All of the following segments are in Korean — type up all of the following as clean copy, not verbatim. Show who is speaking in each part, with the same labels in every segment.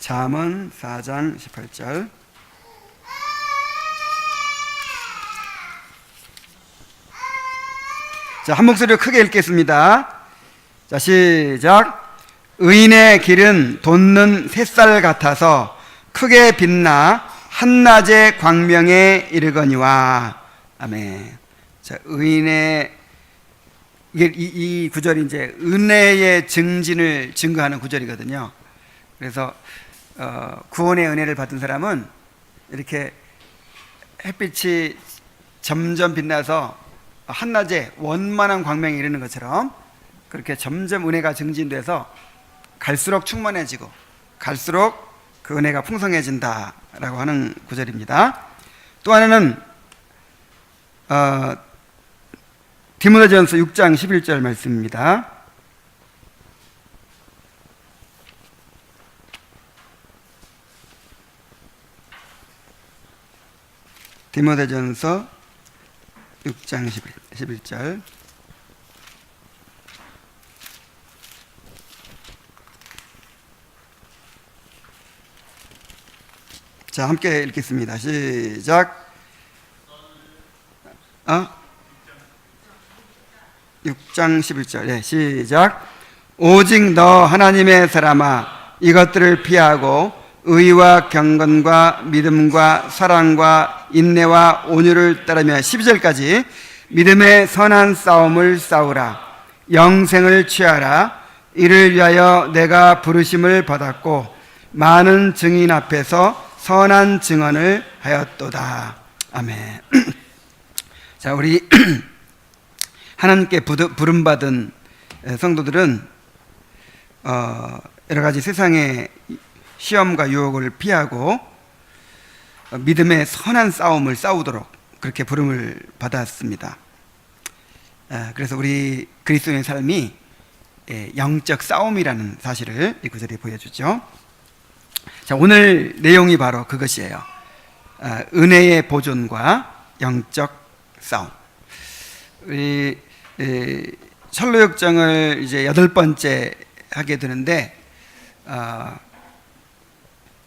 Speaker 1: 잠언 4장 18절. 자, 한 목소리로 크게 읽겠습니다. 자, 시작. 의인의 길은 돋는 햇살 같아서 크게 빛나 한낮의 광명에 이르거니와. 아멘. 자, 의인의 이 구절이 이제 은혜의 증진을 증거하는 구절이거든요. 그래서 구원의 은혜를 받은 사람은 이렇게 햇빛이 점점 빛나서 한낮에 원만한 광명에 이르는 것처럼 그렇게 점점 은혜가 증진돼서 갈수록 충만해지고 갈수록 그 은혜가 풍성해진다라고 하는 구절입니다. 또 하나는 디모데전서 6장 11절 말씀입니다. 디모데전서 6장 11절. 자, 함께 읽겠습니다. 시작. 6장 11절. 네, 시작. 오직 너 하나님의 사람아, 이것들을 피하고 의와 경건과 믿음과 사랑과 인내와 온유를 따르며 12절까지 믿음의 선한 싸움을 싸우라. 영생을 취하라. 이를 위하여 내가 부르심을 받았고 많은 증인 앞에서 선한 증언을 하였도다. 아멘. 자, 우리 하나님께 부름받은 성도들은 여러 가지 세상의 시험과 유혹을 피하고 믿음의 선한 싸움을 싸우도록 그렇게 부름을 받았습니다. 그래서 우리 그리스도인의 삶이 영적 싸움이라는 사실을 이 구절이 보여주죠. 자, 오늘 내용이 바로 그것이에요. 은혜의 보존과 영적 싸움. 우리 철로역정을 이제 8번째 하게 되는데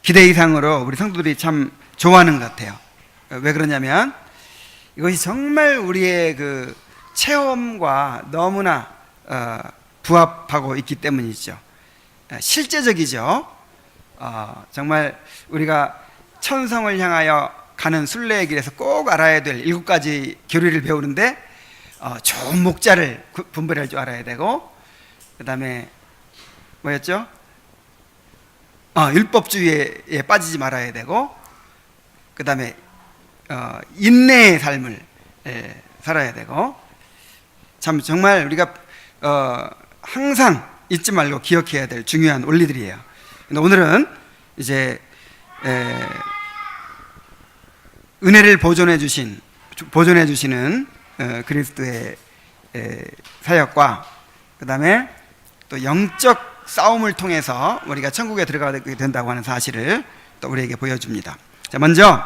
Speaker 1: 기대 이상으로 우리 성도들이 참 좋아하는 것 같아요. 왜 그러냐면 이것이 정말 우리의 그 체험과 너무나 부합하고 있기 때문이죠. 실제적이죠. 정말 우리가 천성을 향하여 가는 순례의 길에서 꼭 알아야 될 7가지 교리를 배우는데 좋은 목자를 분별할 줄 알아야 되고, 그 다음에 뭐였죠? 율법주의에 빠지지 말아야 되고, 그 다음에 인내의 삶을 살아야 되고, 참 정말 우리가 항상 잊지 말고 기억해야 될 중요한 원리들이에요. 근데 오늘은 이제 은혜를 보존해 주시는 그리스도의 사역과 그 다음에 또 영적 싸움을 통해서 우리가 천국에 들어가게 된다고 하는 사실을 또 우리에게 보여줍니다. 자, 먼저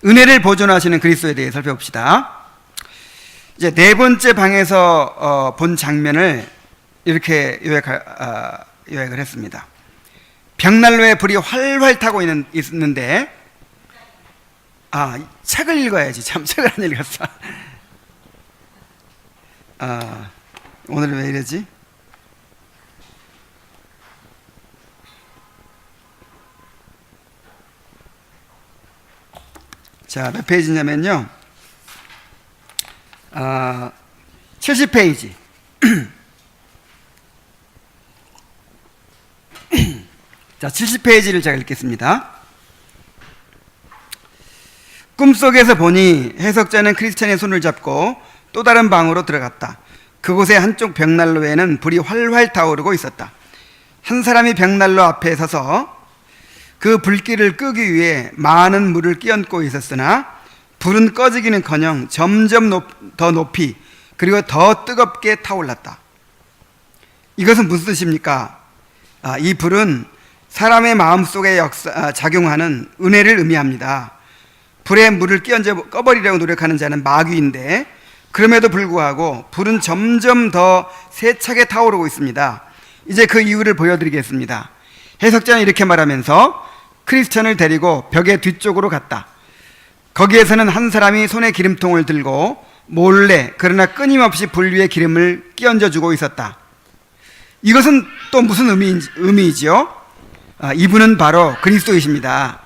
Speaker 1: 은혜를 보존하시는 그리스도에 대해 살펴봅시다. 이제 4번째 방에서 본 장면을 이렇게 요약을 했습니다. 벽난로에 불이 활활 타고 있는데 책을 읽어야지. 참, 책을 안 읽었어. 오늘은 왜 이러지? 자, 몇 페이지냐면요, 70페이지. 자, 70페이지를 제가 읽겠습니다. 꿈속에서 보니 해석자는 크리스찬의 손을 잡고 또 다른 방으로 들어갔다. 그곳의 한쪽 벽난로에는 불이 활활 타오르고 있었다. 한 사람이 벽난로 앞에 서서 그 불길을 끄기 위해 많은 물을 끼얹고 있었으나 불은 꺼지기는커녕 점점 더 높이 그리고 더 뜨겁게 타올랐다. 이것은 무슨 뜻입니까? 이 불은 사람의 마음속에 작용하는 은혜를 의미합니다. 불에 물을 끼얹어 꺼버리려고 노력하는 자는 마귀인데 그럼에도 불구하고 불은 점점 더 세차게 타오르고 있습니다. 이제 그 이유를 보여드리겠습니다. 해석자는 이렇게 말하면서 크리스천을 데리고 벽의 뒤쪽으로 갔다. 거기에서는 한 사람이 손에 기름통을 들고 몰래 그러나 끊임없이 불 위에 기름을 끼얹어 주고 있었다. 이것은 또 무슨 의미이지요? 이분은 바로 그리스도이십니다.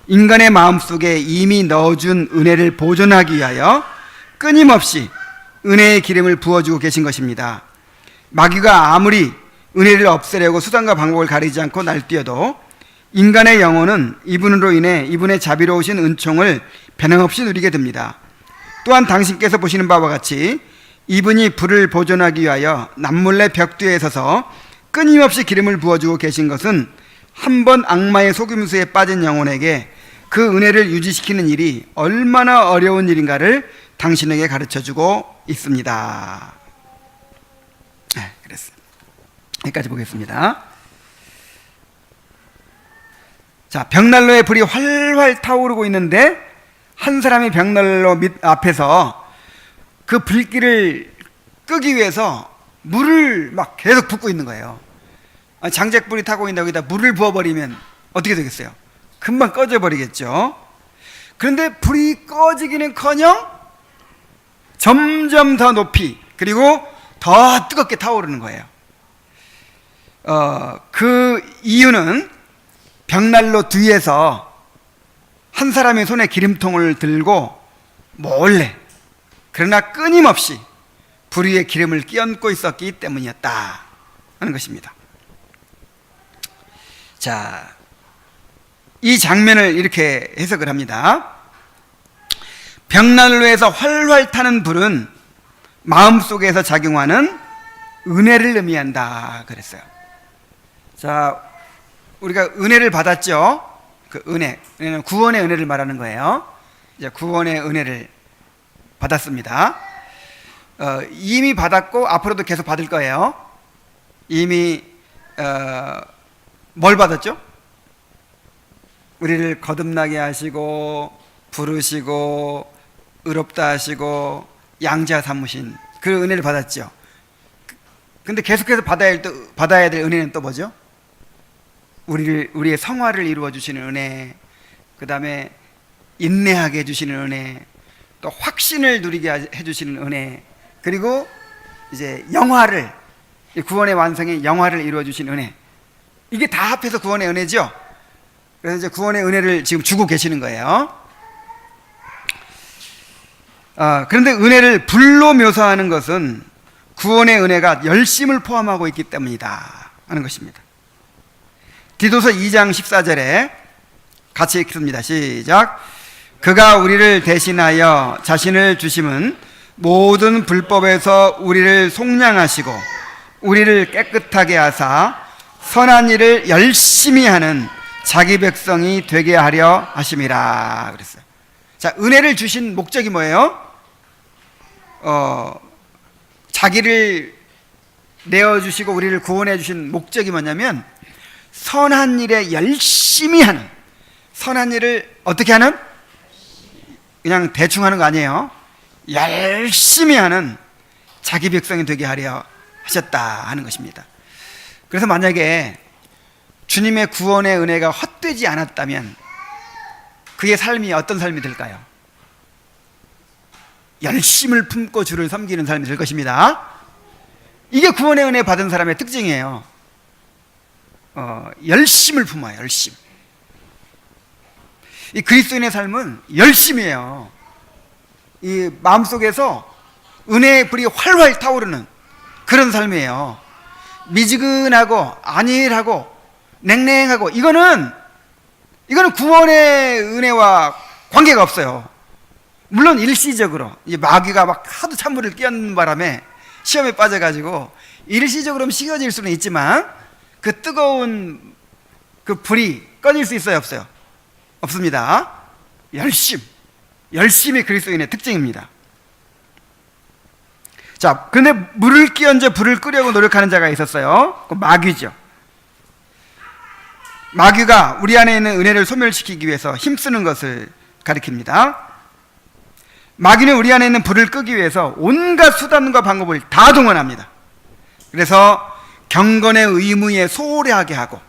Speaker 1: 인간의 마음속에 이미 넣어준 은혜를 보존하기 위하여 끊임없이 은혜의 기름을 부어주고 계신 것입니다. 마귀가 아무리 은혜를 없애려고 수단과 방법을 가리지 않고 날뛰어도 인간의 영혼은 이분으로 인해 이분의 자비로우신 은총을 변함없이 누리게 됩니다. 또한 당신께서 보시는 바와 같이 이분이 불을 보존하기 위하여 남몰래 벽 뒤에 서서 끊임없이 기름을 부어주고 계신 것은 한 번 악마의 속임수에 빠진 영혼에게 그 은혜를 유지시키는 일이 얼마나 어려운 일인가를 당신에게 가르쳐주고 있습니다. 그랬어요. 여기까지 보겠습니다. 자, 벽난로에 불이 활활 타오르고 있는데 한 사람이 벽난로 앞에서 그 불길을 끄기 위해서 물을 막 계속 붓고 있는 거예요. 장작불이 타고 있는데 여기다 물을 부어버리면 어떻게 되겠어요? 금방 꺼져버리겠죠. 그런데 불이 꺼지기는커녕 점점 더 높이 그리고 더 뜨겁게 타오르는 거예요. 그 이유는 벽난로 뒤에서 한 사람의 손에 기름통을 들고 몰래 그러나 끊임없이 불 위에 기름을 끼얹고 있었기 때문이었다 하는 것입니다. 자, 이 장면을 이렇게 해석을 합니다. 벽난로에서 활활 타는 불은 마음속에서 작용하는 은혜를 의미한다 그랬어요. 자, 우리가 은혜를 받았죠. 그 은혜는 구원의 은혜를 말하는 거예요. 이제 구원의 은혜를 받았습니다. 이미 받았고 앞으로도 계속 받을 거예요. 이미 뭘 받았죠? 우리를 거듭나게 하시고 부르시고 의롭다 하시고 양자 삼으신 그 은혜를 받았죠. 근데 계속해서 받아야 될 은혜는 또 뭐죠? 우리의 성화를 이루어 주시는 은혜, 그 다음에 인내하게 해주시는 은혜, 또 확신을 누리게 해주시는 은혜, 그리고 이제 영화를, 구원의 완성의 영화를 이루어 주시는 은혜. 이게 다 합해서 구원의 은혜죠. 그래서 이제 구원의 은혜를 지금 주고 계시는 거예요. 그런데 은혜를 불로 묘사하는 것은 구원의 은혜가 열심을 포함하고 있기 때문이다 하는 것입니다. 디도서 2장 14절에 같이 읽습니다. 시작. 그가 우리를 대신하여 자신을 주심은 모든 불법에서 우리를 속량하시고 우리를 깨끗하게 하사 선한 일을 열심히 하는 자기 백성이 되게 하려 하심이라 그랬어요. 자, 은혜를 주신 목적이 뭐예요? 자기를 내어주시고 우리를 구원해 주신 목적이 뭐냐면 선한 일에 열심히 하는, 선한 일을 어떻게 하는? 그냥 대충 하는 거 아니에요. 열심히 하는 자기 백성이 되게 하려 하셨다 하는 것입니다. 그래서 만약에 주님의 구원의 은혜가 헛되지 않았다면 그의 삶이 어떤 삶이 될까요? 열심을 품고 주를 섬기는 삶이 될 것입니다. 이게 구원의 은혜 받은 사람의 특징이에요. 열심을 품어요. 열심. 이 그리스도인의 삶은 열심이에요. 이 마음속에서 은혜의 불이 활활 타오르는 그런 삶이에요. 미지근하고 안일하고 냉랭하고 이거는 구원의 은혜와 관계가 없어요. 물론 일시적으로 이제 마귀가 막 하도 찬물을 끼얹는 바람에 시험에 빠져가지고 일시적으로 식어질 수는 있지만 그 뜨거운 그 불이 꺼질 수 있어요, 없어요? 없습니다. 열심이 그리스도인의 특징입니다. 자, 근데 물을 끼얹어 불을 끄려고 노력하는 자가 있었어요. 그 마귀죠. 마귀가 우리 안에 있는 은혜를 소멸시키기 위해서 힘쓰는 것을 가리킵니다. 마귀는 우리 안에 있는 불을 끄기 위해서 온갖 수단과 방법을 다 동원합니다. 그래서 경건의 의무에 소홀하게 하고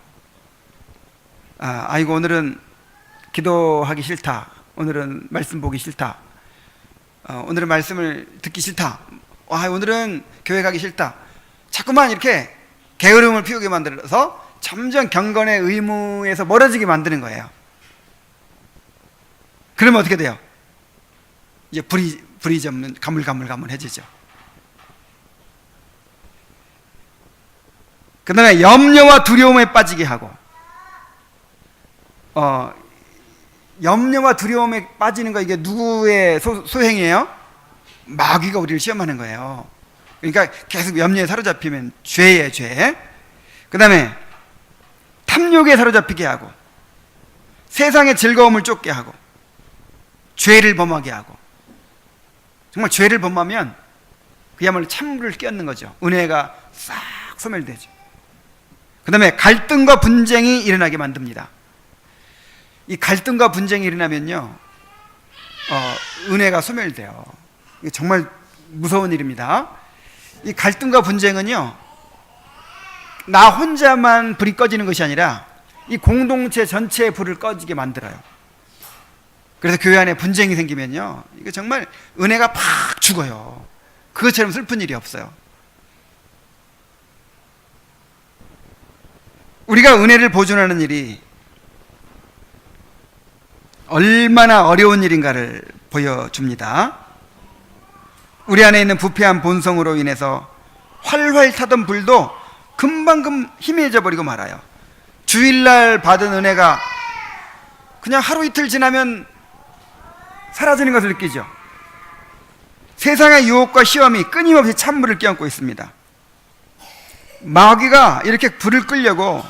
Speaker 1: 아이고 오늘은 기도하기 싫다, 오늘은 말씀 보기 싫다, 오늘은 말씀을 듣기 싫다, 오늘은 교회 가기 싫다, 자꾸만 이렇게 게으름을 피우게 만들어서 점점 경건의 의무에서 멀어지게 만드는 거예요. 그러면 어떻게 돼요? 이제 불이 좀 가물가물해지죠. 그 다음에 염려와 두려움에 빠지게 하고, 염려와 두려움에 빠지는 거, 이게 누구의 소행이에요? 마귀가 우리를 시험하는 거예요. 그러니까 계속 염려에 사로잡히면 죄예요, 죄. 그 다음에 탐욕에 사로잡히게 하고, 세상의 즐거움을 쫓게 하고, 죄를 범하게 하고. 정말 죄를 범하면 그야말로 찬물을 끼얹는 거죠. 은혜가 싹 소멸되죠. 그 다음에 갈등과 분쟁이 일어나게 만듭니다. 이 갈등과 분쟁이 일어나면요, 은혜가 소멸돼요. 이게 정말 무서운 일입니다. 이 갈등과 분쟁은요, 나 혼자만 불이 꺼지는 것이 아니라 이 공동체 전체의 불을 꺼지게 만들어요. 그래서 교회 안에 분쟁이 생기면요, 이게 정말 은혜가 팍 죽어요. 그것처럼 슬픈 일이 없어요. 우리가 은혜를 보존하는 일이 얼마나 어려운 일인가를 보여줍니다. 우리 안에 있는 부패한 본성으로 인해서 활활 타던 불도 금방 희미해져 버리고 말아요. 주일날 받은 은혜가 그냥 하루 이틀 지나면 사라지는 것을 느끼죠. 세상의 유혹과 시험이 끊임없이 찬물을 끼얹고 있습니다. 마귀가 이렇게 불을 끌려고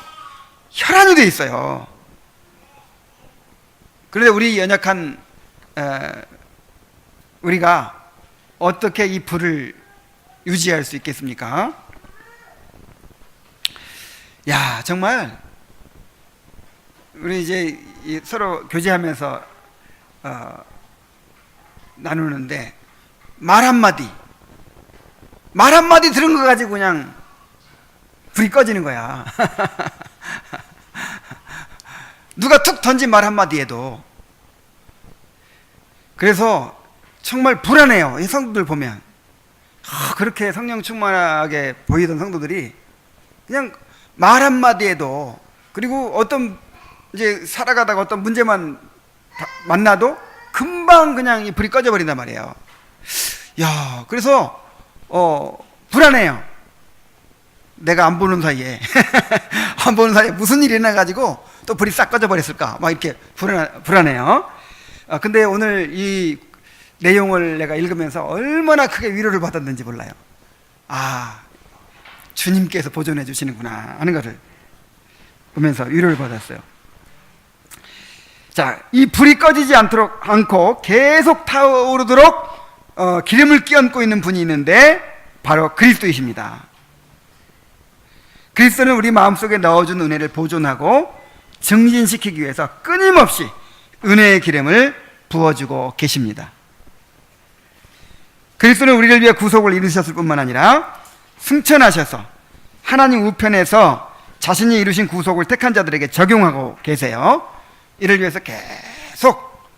Speaker 1: 혈안이 돼 있어요. 그런데 우리 연약한 우리가 어떻게 이 불을 유지할 수 있겠습니까? 야, 정말 우리 이제 서로 교제하면서 나누는데 말 한마디 들은 거 가지고 그냥 불이 꺼지는 거야. 누가 툭 던진 말 한마디에도. 그래서 정말 불안해요, 이 성도들 보면. 그렇게 성령 충만하게 보이던 성도들이 그냥 말 한마디에도, 그리고 어떤 이제 살아가다가 어떤 문제만 만나도 금방 그냥 이 불이 꺼져 버린단 말이에요. 야, 그래서 불안해요. 내가 안 보는 사이에 무슨 일이 일어나가지고 또 불이 싹 꺼져 버렸을까, 막 이렇게 불안해요. 근데 오늘 이 내용을 내가 읽으면서 얼마나 크게 위로를 받았는지 몰라요. 주님께서 보존해 주시는구나 하는 것을 보면서 위로를 받았어요. 자, 이 불이 꺼지지 않고 계속 타오르도록 기름을 끼얹고 있는 분이 있는데 바로 그리스도이십니다. 그리스도는 우리 마음속에 넣어준 은혜를 보존하고 증진시키기 위해서 끊임없이 은혜의 기름을 부어주고 계십니다. 그리스도는 우리를 위해 구속을 이루셨을 뿐만 아니라 승천하셔서 하나님 우편에서 자신이 이루신 구속을 택한 자들에게 적용하고 계세요. 이를 위해서 계속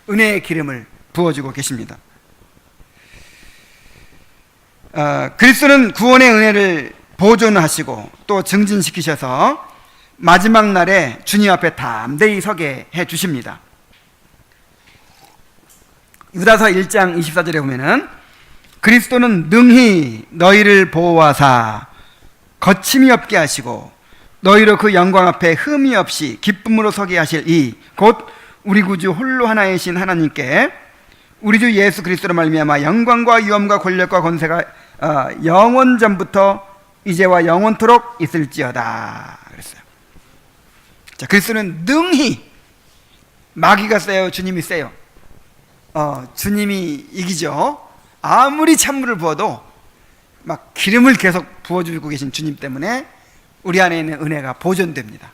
Speaker 1: 은혜의 기름을 부어주고 계십니다. 그리스도는 구원의 은혜를 보존하시고 또 증진시키셔서 마지막 날에 주님 앞에 담대히 서게 해 주십니다. 유다서 1장 24절에 보면은 그리스도는 능히 너희를 보호하사 거침이 없게 하시고 너희로 그 영광 앞에 흠이 없이 기쁨으로 서게 하실 이 곧 우리 구주 홀로 하나이신 하나님께 우리 주 예수 그리스도로 말미암아 영광과 위엄과 권력과 권세가 영원 전부터 이제와 영원토록 있을지어다 그랬어요. 자, 그리스도는 능히, 마귀가 세요, 주님이 세요? 주님이 이기죠. 아무리 찬물을 부어도 막 기름을 계속 부어주고 계신 주님 때문에 우리 안에 있는 은혜가 보존됩니다.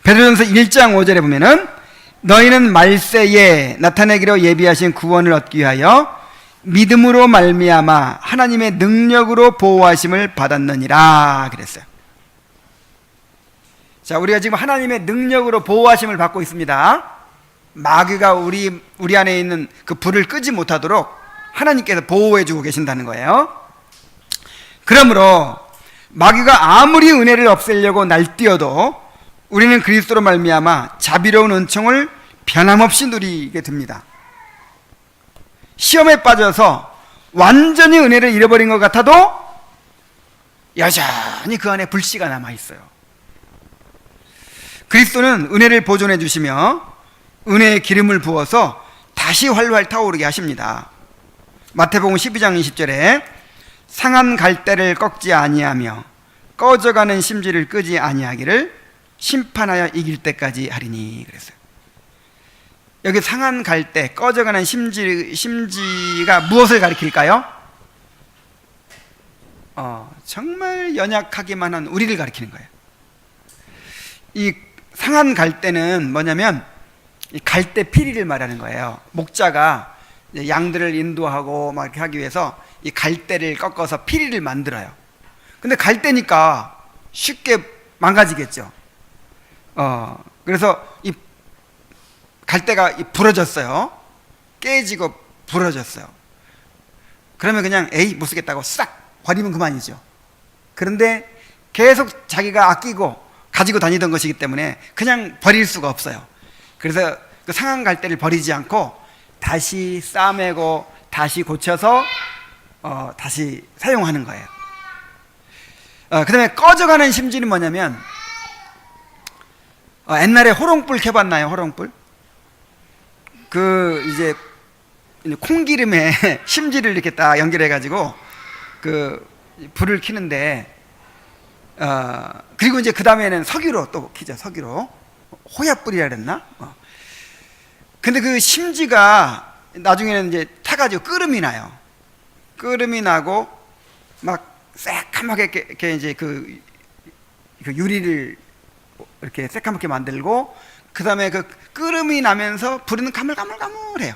Speaker 1: 베드로전서 1장 5절에 보면은 너희는 말세에 나타내기로 예비하신 구원을 얻기 위하여 믿음으로 말미암아 하나님의 능력으로 보호하심을 받았느니라 그랬어요. 자, 우리가 지금 하나님의 능력으로 보호하심을 받고 있습니다. 마귀가 우리 안에 있는 그 불을 끄지 못하도록 하나님께서 보호해 주고 계신다는 거예요. 그러므로 마귀가 아무리 은혜를 없애려고 날뛰어도 우리는 그리스도로 말미암아 자비로운 은총을 변함없이 누리게 됩니다. 시험에 빠져서 완전히 은혜를 잃어버린 것 같아도 여전히 그 안에 불씨가 남아있어요. 그리스도는 은혜를 보존해 주시며 은혜의 기름을 부어서 다시 활활 타오르게 하십니다. 마태복음 12장 20절에 상한 갈대를 꺾지 아니하며 꺼져가는 심지를 끄지 아니하기를 심판하여 이길 때까지 하리니 그랬어요. 여기 상한 갈대, 꺼져가는 심지가 무엇을 가리킬까요? 정말 연약하기만 한 우리를 가리키는 거예요. 이 상한 갈대는 뭐냐면 이 갈대 피리를 말하는 거예요. 목자가 양들을 인도하고 막 이렇게 하기 위해서 이 갈대를 꺾어서 피리를 만들어요. 근데 갈대니까 쉽게 망가지겠죠. 그래서 이 갈대가 부러졌어요. 깨지고 부러졌어요. 그러면 그냥 에이 못 쓰겠다고 싹 버리면 그만이죠. 그런데 계속 자기가 아끼고 가지고 다니던 것이기 때문에 그냥 버릴 수가 없어요. 그래서 그 상한 갈대를 버리지 않고 다시 싸매고 다시 고쳐서 다시 사용하는 거예요. 그 다음에 꺼져가는 심지는 뭐냐면 옛날에 호롱불 켜봤나요? 호롱불? 이제 콩기름에 심지를 이렇게 딱 연결해가지고 그 불을 켜는데 그리고 이제 그 다음에는 석유로 또 켜죠. 석유로 호약불이라 그랬나? 근데 그 심지가 나중에는 이제 타가지고 끓음이 나요. 끓음이 나고 막 새카맣게 이렇게 이제 그 유리를 이렇게 새카맣게 만들고 그 다음에 그 끓음이 나면서 불은 가물가물가물해요.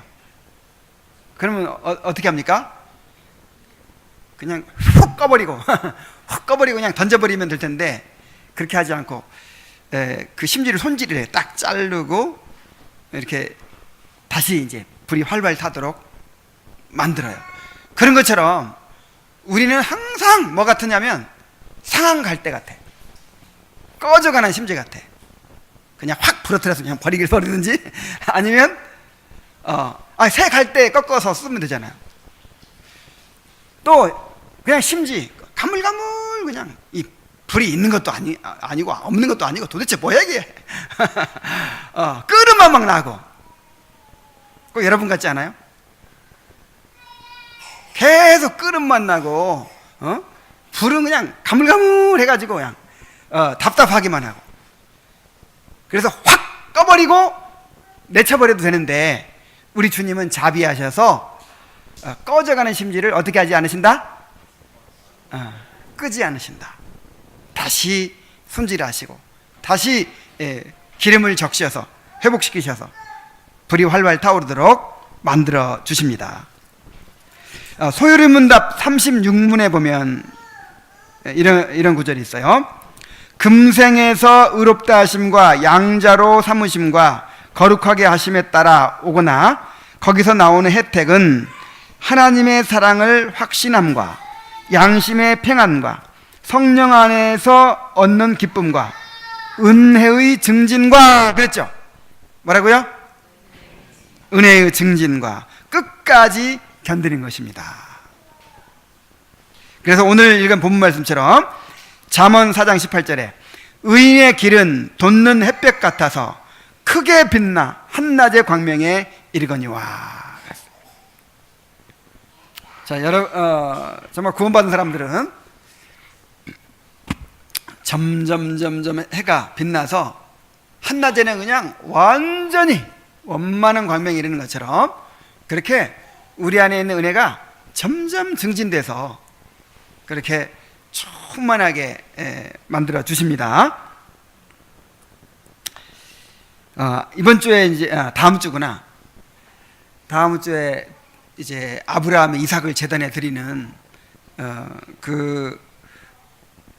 Speaker 1: 그러면 어떻게 합니까? 그냥 훅 꺼버리고 훅 꺼버리고 그냥 던져버리면 될 텐데 그렇게 하지 않고 그 심지를 손질을 해요. 딱 자르고 이렇게 다시 이제 불이 활발 타도록 만들어요. 그런 것처럼 우리는 항상 뭐 같으냐면 상한 갈대 같아. 꺼져가는 심지 같아. 그냥 확 부러뜨려서 그냥 버리든지 아니면 새 갈대 꺾어서 쓰면 되잖아요. 또 그냥 심지 가물가물 그냥 이 불이 있는 것도 아니고 없는 것도 아니고 도대체 뭐야 이게 끓음만 막 나고 꼭 여러분 같지 않아요? 계속 끓음만 나고 불은 그냥 가물가물 해가지고 그냥 답답하기만 하고 그래서 확 꺼버리고 내쳐버려도 되는데 우리 주님은 자비하셔서 꺼져가는 심지를 어떻게 하지 않으신다? 끄지 않으신다. 다시 손질하시고 다시 기름을 적셔서 회복시키셔서 불이 활활 타오르도록 만들어 주십니다. 소요리문답 36문에 보면 이런 구절이 있어요. 금생에서 의롭다 하심과 양자로 삼으심과 거룩하게 하심에 따라 오거나 거기서 나오는 혜택은 하나님의 사랑을 확신함과 양심의 평안과 성령 안에서 얻는 기쁨과 은혜의 증진과 그랬죠? 뭐라고요? 은혜의 증진과 끝까지 견디는 것입니다. 그래서 오늘 읽은 본문 말씀처럼 잠언 4장 18절에 의인의 길은 돋는 햇볕 같아서 크게 빛나 한낮의 광명에 이르거니와. 자, 정말 구원받은 사람들은 점점 해가 빛나서 한낮에는 그냥 완전히 원만한 광명이 이르는 것처럼 그렇게 우리 안에 있는 은혜가 점점 증진돼서 그렇게 충만하게 만들어 주십니다. 이번 주에 이제 다음 주구나. 다음 주에 이제 아브라함의 이삭을 제단에 드리는 그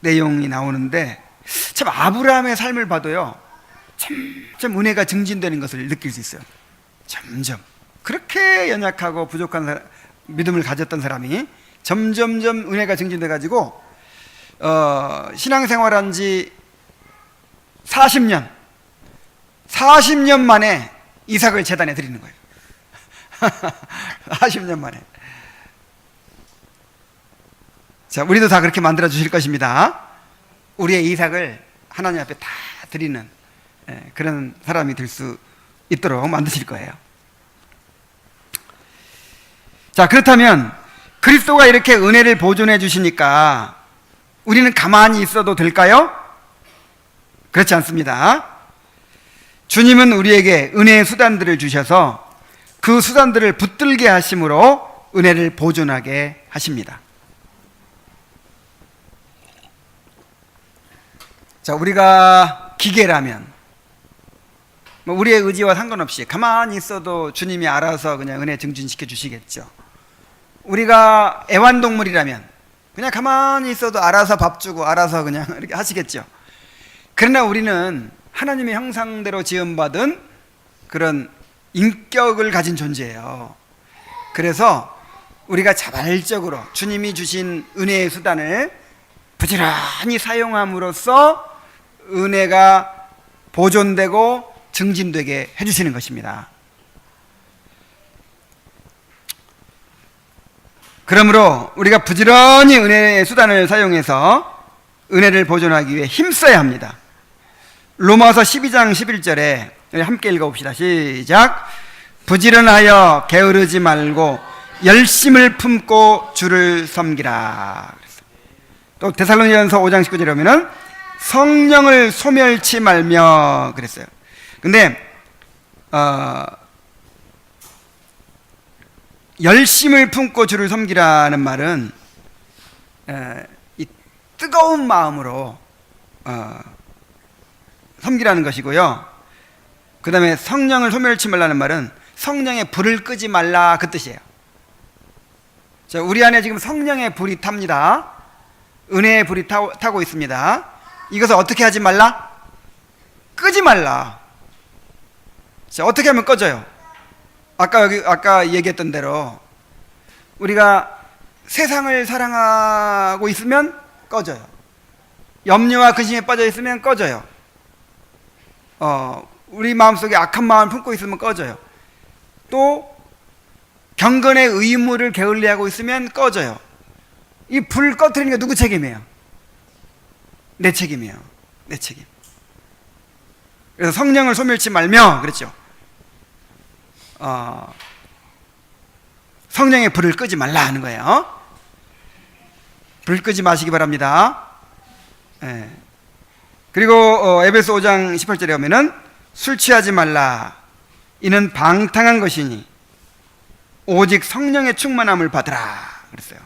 Speaker 1: 내용이 나오는데 참 아브라함의 삶을 봐도요, 점점 은혜가 증진되는 것을 느낄 수 있어요. 점점 그렇게 연약하고 부족한 믿음을 가졌던 사람이 점점점 은혜가 증진돼 가지고 신앙생활한 지 40년 만에 이삭을 제단에 드리는 거예요. 40년 만에. 자, 우리도 다 그렇게 만들어 주실 것입니다. 우리의 이삭을 하나님 앞에 다 드리는 그런 사람이 될 수 있도록 만드실 거예요. 자, 그렇다면 그리스도가 이렇게 은혜를 보존해 주시니까 우리는 가만히 있어도 될까요? 그렇지 않습니다. 주님은 우리에게 은혜의 수단들을 주셔서 그 수단들을 붙들게 하심으로 은혜를 보존하게 하십니다. 자, 우리가 기계라면 우리의 의지와 상관없이 가만히 있어도 주님이 알아서 그냥 은혜 증진시켜 주시겠죠. 우리가 애완동물이라면 그냥 가만히 있어도 알아서 밥 주고 알아서 그냥 이렇게 하시겠죠. 그러나 우리는 하나님의 형상대로 지음받은 그런 인격을 가진 존재예요. 그래서 우리가 자발적으로 주님이 주신 은혜의 수단을 부지런히 사용함으로써 은혜가 보존되고 증진되게 해주시는 것입니다. 그러므로 우리가 부지런히 은혜의 수단을 사용해서 은혜를 보존하기 위해 힘써야 합니다. 로마서 12장 11절에 함께 읽어봅시다. 시작. 부지런하여 게으르지 말고 열심을 품고 주를 섬기라. 또 데살로니가전서 5장 19절에 보면은 성령을 소멸치 말며 그랬어요. 근데 열심을 품고 주를 섬기라는 말은 이 뜨거운 마음으로 섬기라는 것이고요. 그 다음에 성령을 소멸치 말라는 말은 성령의 불을 끄지 말라 그 뜻이에요. 자, 우리 안에 지금 성령의 불이 탑니다. 은혜의 불이 타고 있습니다. 이것을 어떻게 하지 말라? 끄지 말라. 자, 어떻게 하면 꺼져요? 아까 얘기했던 대로 우리가 세상을 사랑하고 있으면 꺼져요. 염려와 근심에 빠져 있으면 꺼져요. 우리 마음속에 악한 마음을 품고 있으면 꺼져요. 또 경건의 의무를 게을리하고 있으면 꺼져요. 이 불 꺼트리는 게 누구 책임이에요? 내 책임이에요. 내 책임. 그래서 성령을 소멸치 말며 그랬죠. 성령의 불을 끄지 말라 하는 거예요. 불 끄지 마시기 바랍니다. 그리고 에베소 5장 18절에 보면은 술 취하지 말라. 이는 방탕한 것이니 오직 성령의 충만함을 받으라 그랬어요.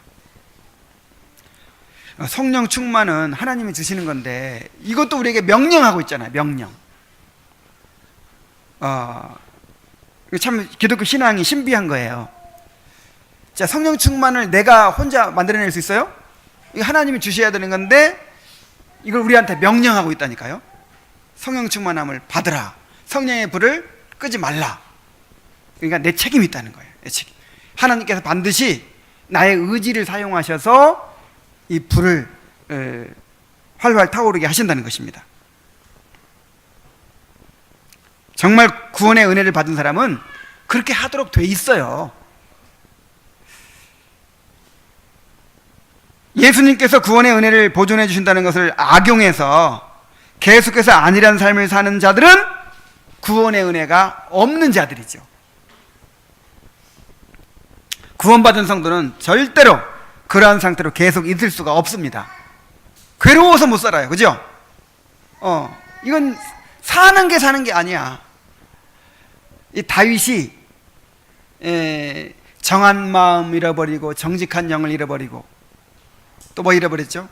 Speaker 1: 성령 충만은 하나님이 주시는 건데 이것도 우리에게 명령하고 있잖아요. 명령. 참 기독교 신앙이 신비한 거예요. 자, 성령 충만을 내가 혼자 만들어낼 수 있어요? 이거 하나님이 주셔야 되는 건데 이걸 우리한테 명령하고 있다니까요. 성령 충만함을 받으라. 성령의 불을 끄지 말라. 그러니까 내 책임이 있다는 거예요. 내 책임. 하나님께서 반드시 나의 의지를 사용하셔서 이 불을 활활 타오르게 하신다는 것입니다. 정말 구원의 은혜를 받은 사람은 그렇게 하도록 돼 있어요. 예수님께서 구원의 은혜를 보존해 주신다는 것을 악용해서 계속해서 안일한 삶을 사는 자들은 구원의 은혜가 없는 자들이죠. 구원받은 성도는 절대로 그러한 상태로 계속 있을 수가 없습니다. 괴로워서 못 살아요. 그죠? 이건 사는 게 아니야. 이 다윗이 정한 마음 잃어버리고 정직한 영을 잃어버리고 또 뭐 잃어버렸죠?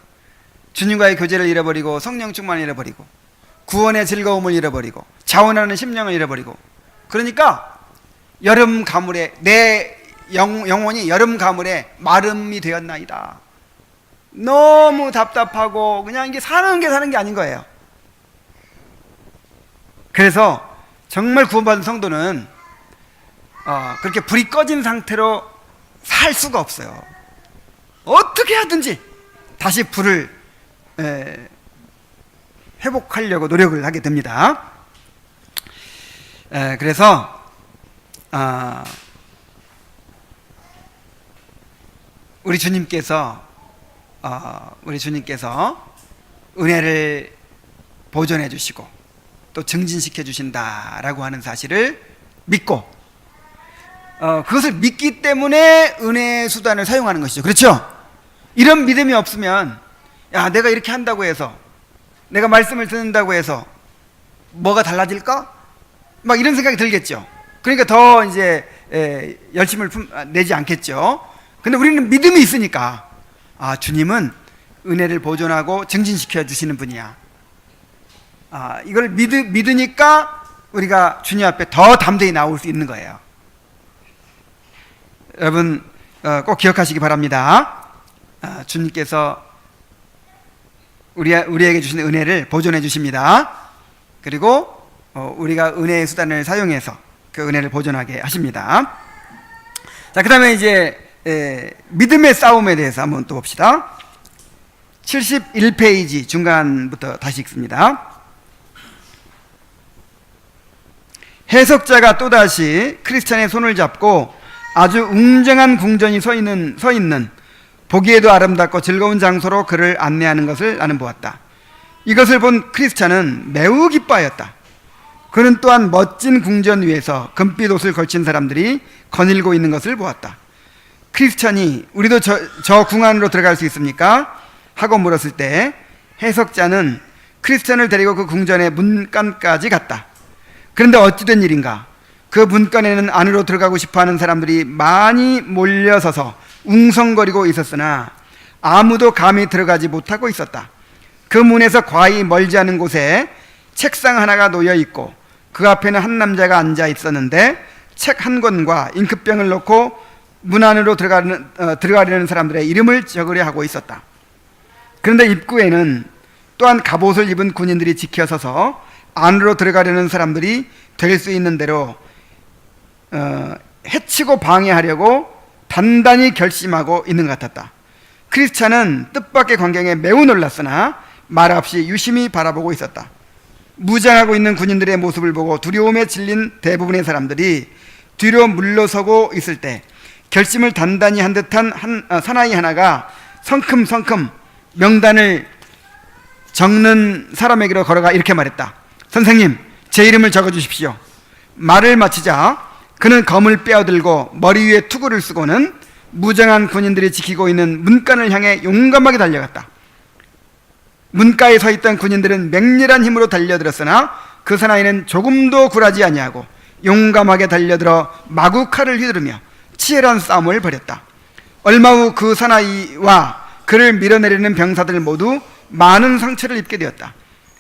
Speaker 1: 주님과의 교제를 잃어버리고 성령 충만을 잃어버리고 구원의 즐거움을 잃어버리고 자원하는 심령을 잃어버리고 그러니까 여름 가물에 내 영혼이 여름 가물에 마름이 되었나이다. 너무 답답하고 그냥 이게 사는 게 아닌 거예요. 그래서 정말 구원받은 성도는 그렇게 불이 꺼진 상태로 살 수가 없어요. 어떻게 하든지 다시 불을 회복하려고 노력을 하게 됩니다. 그래서 우리 주님께서 은혜를 보존해 주시고 또 증진시켜 주신다라고 하는 사실을 믿고 그것을 믿기 때문에 은혜의 수단을 사용하는 것이죠. 그렇죠? 이런 믿음이 없으면 내가 이렇게 한다고 해서, 내가 말씀을 듣는다고 해서 뭐가 달라질까? 막 이런 생각이 들겠죠. 그러니까 더 이제 열심을 내지 않겠죠. 근데 우리는 믿음이 있으니까 주님은 은혜를 보존하고 증진시켜 주시는 분이야. 이걸 믿으니까 우리가 주님 앞에 더 담대히 나올 수 있는 거예요. 여러분 꼭 기억하시기 바랍니다. 주님께서 우리에게 주시는 은혜를 보존해 주십니다. 그리고 우리가 은혜의 수단을 사용해서 그 은혜를 보존하게 하십니다. 자, 그 다음에 이제 믿음의 싸움에 대해서 한번 또 봅시다. 71페이지 중간부터 다시 읽습니다. 해석자가 또다시 크리스찬의 손을 잡고 아주 웅장한 궁전이 서 있는 보기에도 아름답고 즐거운 장소로 그를 안내하는 것을 나는 보았다. 이것을 본 크리스찬은 매우 기뻐하였다. 그는 또한 멋진 궁전 위에서 금빛 옷을 걸친 사람들이 거닐고 있는 것을 보았다. 크리스찬이 우리도 저 궁 안으로 들어갈 수 있습니까? 하고 물었을 때 해석자는 크리스찬을 데리고 그 궁전의 문간까지 갔다. 그런데 어찌된 일인가? 그 문간에는 안으로 들어가고 싶어하는 사람들이 많이 몰려서서 웅성거리고 있었으나 아무도 감히 들어가지 못하고 있었다. 그 문에서 과히 멀지 않은 곳에 책상 하나가 놓여 있고 그 앞에는 한 남자가 앉아 있었는데 책 한 권과 잉크병을 놓고 문 안으로 들어가려는 사람들의 이름을 적으려 하고 있었다. 그런데 입구에는 또한 갑옷을 입은 군인들이 지켜서서 안으로 들어가려는 사람들이 될 수 있는 대로 해치고 방해하려고 단단히 결심하고 있는 것 같았다. 크리스찬은 뜻밖의 광경에 매우 놀랐으나 말없이 유심히 바라보고 있었다. 무장하고 있는 군인들의 모습을 보고 두려움에 질린 대부분의 사람들이 뒤로 물러서고 있을 때 결심을 단단히 한 듯한 사나이 하나가 성큼성큼 명단을 적는 사람에게로 걸어가 이렇게 말했다. 선생님, 제 이름을 적어주십시오. 말을 마치자 그는 검을 빼어들고 머리 위에 투구를 쓰고는 무장한 군인들이 지키고 있는 문간을 향해 용감하게 달려갔다. 문가에 서 있던 군인들은 맹렬한 힘으로 달려들었으나 그 사나이는 조금도 굴하지 아니하고 용감하게 달려들어 마구 칼을 휘두르며 치열한 싸움을 벌였다. 얼마 후 그 사나이와 그를 밀어내리는 병사들 모두 많은 상처를 입게 되었다.